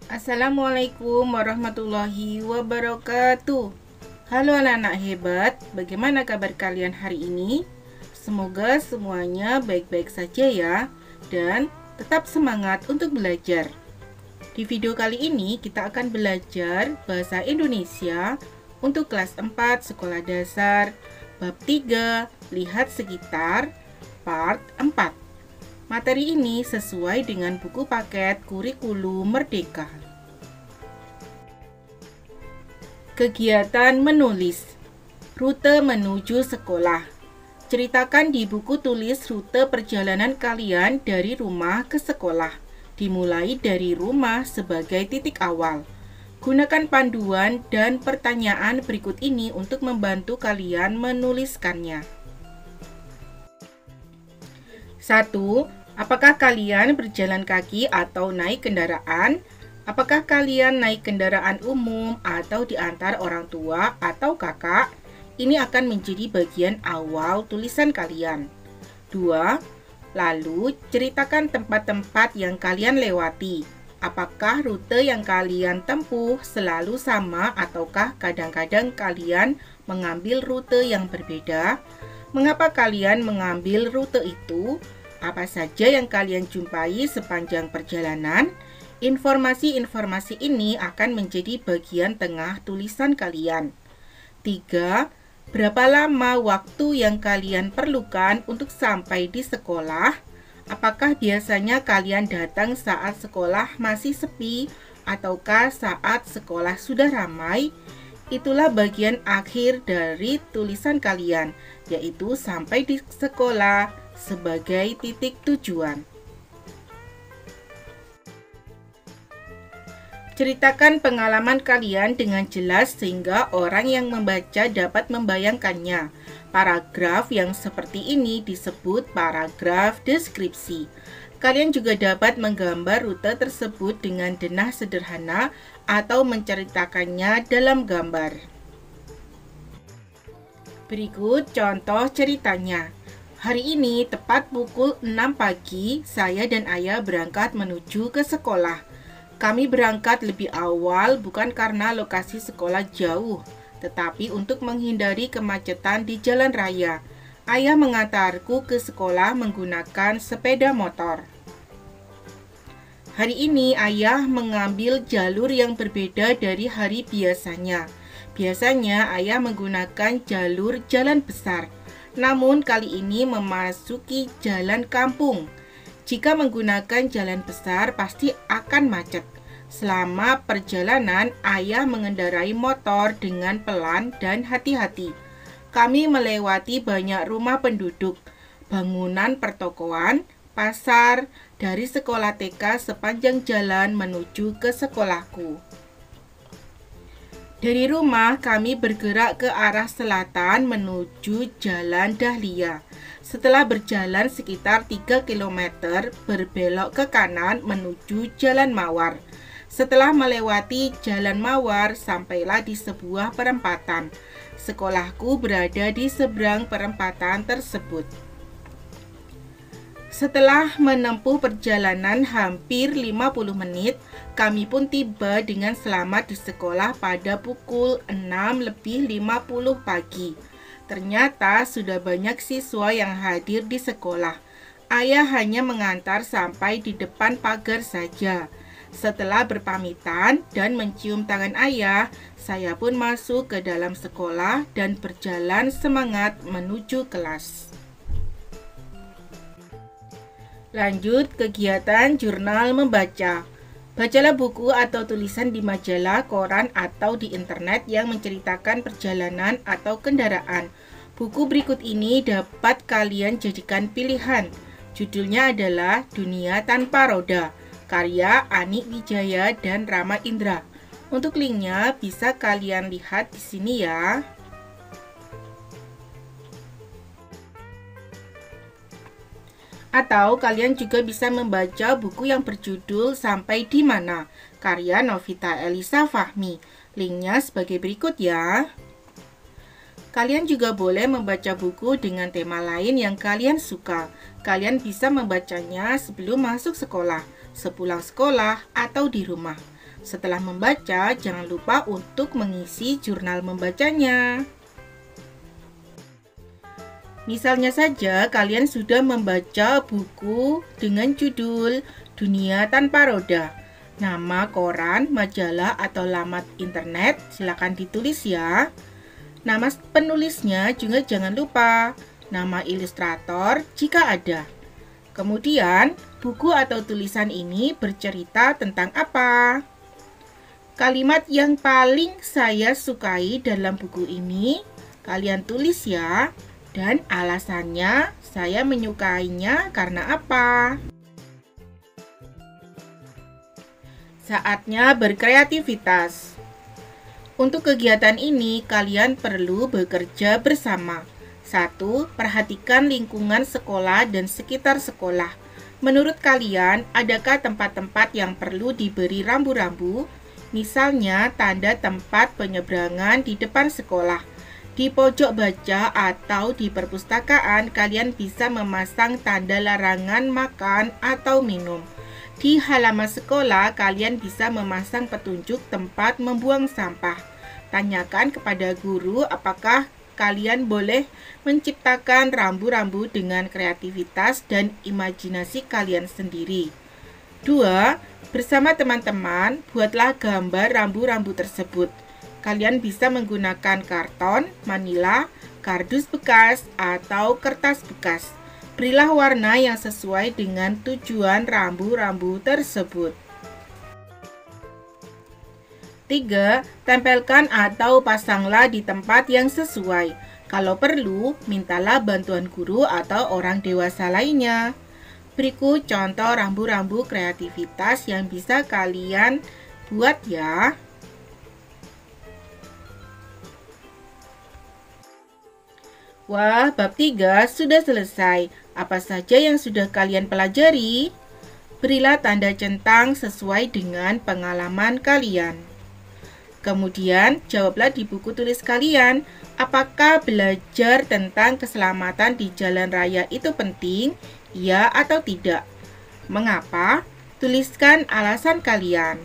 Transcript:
Assalamualaikum warahmatullahi wabarakatuh. Halo anak-anak hebat, bagaimana kabar kalian hari ini? Semoga semuanya baik-baik saja ya, dan tetap semangat untuk belajar. Di video kali ini kita akan belajar bahasa Indonesia untuk kelas 4 sekolah dasar, bab 3, lihat sekitar, part 4. Materi ini sesuai dengan buku paket kurikulum Merdeka. Kegiatan menulis. Rute menuju sekolah. Ceritakan di buku tulis rute perjalanan kalian dari rumah ke sekolah. Dimulai dari rumah sebagai titik awal. Gunakan panduan dan pertanyaan berikut ini untuk membantu kalian menuliskannya. 1. Apakah kalian berjalan kaki atau naik kendaraan? Apakah kalian naik kendaraan umum atau diantar orang tua atau kakak? Ini akan menjadi bagian awal tulisan kalian. 2. Lalu, ceritakan tempat-tempat yang kalian lewati. Apakah rute yang kalian tempuh selalu sama ataukah kadang-kadang kalian mengambil rute yang berbeda? Mengapa kalian mengambil rute itu? Apa saja yang kalian jumpai sepanjang perjalanan? Informasi-informasi ini akan menjadi bagian tengah tulisan kalian. 3. Berapa lama waktu yang kalian perlukan untuk sampai di sekolah? Apakah biasanya kalian datang saat sekolah masih sepi ataukah saat sekolah sudah ramai? Itulah bagian akhir dari tulisan kalian, yaitu sampai di sekolah sebagai titik tujuan. Ceritakan pengalaman kalian dengan jelas sehingga orang yang membaca dapat membayangkannya. Paragraf yang seperti ini disebut paragraf deskripsi. Kalian juga dapat menggambar rute tersebut dengan denah sederhana atau menceritakannya dalam gambar. Berikut contoh ceritanya. Hari ini tepat pukul 6 pagi, saya dan ayah berangkat menuju ke sekolah. Kami berangkat lebih awal bukan karena lokasi sekolah jauh, tetapi untuk menghindari kemacetan di jalan raya. Ayah mengantarku ke sekolah menggunakan sepeda motor. Hari ini ayah mengambil jalur yang berbeda dari hari biasanya. Biasanya ayah menggunakan jalur jalan besar. Namun kali ini memasuki jalan kampung. Jika menggunakan jalan besar pasti akan macet. Selama perjalanan, ayah mengendarai motor dengan pelan dan hati-hati. Kami melewati banyak rumah penduduk, bangunan pertokoan, pasar, dari sekolah TK sepanjang jalan menuju ke sekolahku. Dari rumah kami bergerak ke arah selatan menuju Jalan Dahlia. Setelah berjalan sekitar 3 km, berbelok ke kanan menuju Jalan Mawar. Setelah melewati Jalan Mawar, sampailah di sebuah perempatan. Sekolahku berada di seberang perempatan tersebut. Setelah menempuh perjalanan hampir 50 menit, kami pun tiba dengan selamat di sekolah pada pukul 6:50 pagi. Ternyata sudah banyak siswa yang hadir di sekolah. Ayah hanya mengantar sampai di depan pagar saja. Setelah berpamitan dan mencium tangan ayah, saya pun masuk ke dalam sekolah dan berjalan semangat menuju kelas. Lanjut kegiatan jurnal membaca. Bacalah buku atau tulisan di majalah, koran, atau di internet yang menceritakan perjalanan atau kendaraan. Buku berikut ini dapat kalian jadikan pilihan. Judulnya adalah Dunia Tanpa Roda, karya Ani Wijaya dan Rama Indra. Untuk linknya bisa kalian lihat di sini ya. Atau kalian juga bisa membaca buku yang berjudul Sampai di Mana, karya Novita Elisa Fahmi. Linknya sebagai berikut ya. Kalian juga boleh membaca buku dengan tema lain yang kalian suka. Kalian bisa membacanya sebelum masuk sekolah, sepulang sekolah, atau di rumah. Setelah membaca, jangan lupa untuk mengisi jurnal membacanya. Misalnya saja, kalian sudah membaca buku dengan judul Dunia Tanpa Roda. Nama koran, majalah, atau laman internet silakan ditulis ya. Nama penulisnya juga jangan lupa. Nama ilustrator jika ada. Kemudian, buku atau tulisan ini bercerita tentang apa? Kalimat yang paling saya sukai dalam buku ini, kalian tulis ya. Dan alasannya saya menyukainya karena apa? Saatnya berkreativitas. Untuk kegiatan ini, kalian perlu bekerja bersama. 1. Perhatikan lingkungan sekolah dan sekitar sekolah. Menurut kalian, adakah tempat-tempat yang perlu diberi rambu-rambu? Misalnya, tanda tempat penyeberangan di depan sekolah. Di pojok baca atau di perpustakaan, kalian bisa memasang tanda larangan makan atau minum. Di halaman sekolah, kalian bisa memasang petunjuk tempat membuang sampah. Tanyakan kepada guru apakah kalian boleh menciptakan rambu-rambu dengan kreativitas dan imajinasi kalian sendiri. 2. Bersama teman-teman, buatlah gambar rambu-rambu tersebut. Kalian bisa menggunakan karton, manila, kardus bekas, atau kertas bekas. Berilah warna yang sesuai dengan tujuan rambu-rambu tersebut. 3. Tempelkan atau pasanglah di tempat yang sesuai. Kalau perlu, mintalah bantuan guru atau orang dewasa lainnya. Berikut contoh rambu-rambu kreativitas yang bisa kalian buat ya. Wah, bab 3 sudah selesai. Apa saja yang sudah kalian pelajari? Berilah tanda centang sesuai dengan pengalaman kalian. Kemudian, jawablah di buku tulis kalian, apakah belajar tentang keselamatan di jalan raya itu penting? Ya atau tidak? Mengapa? Tuliskan alasan kalian.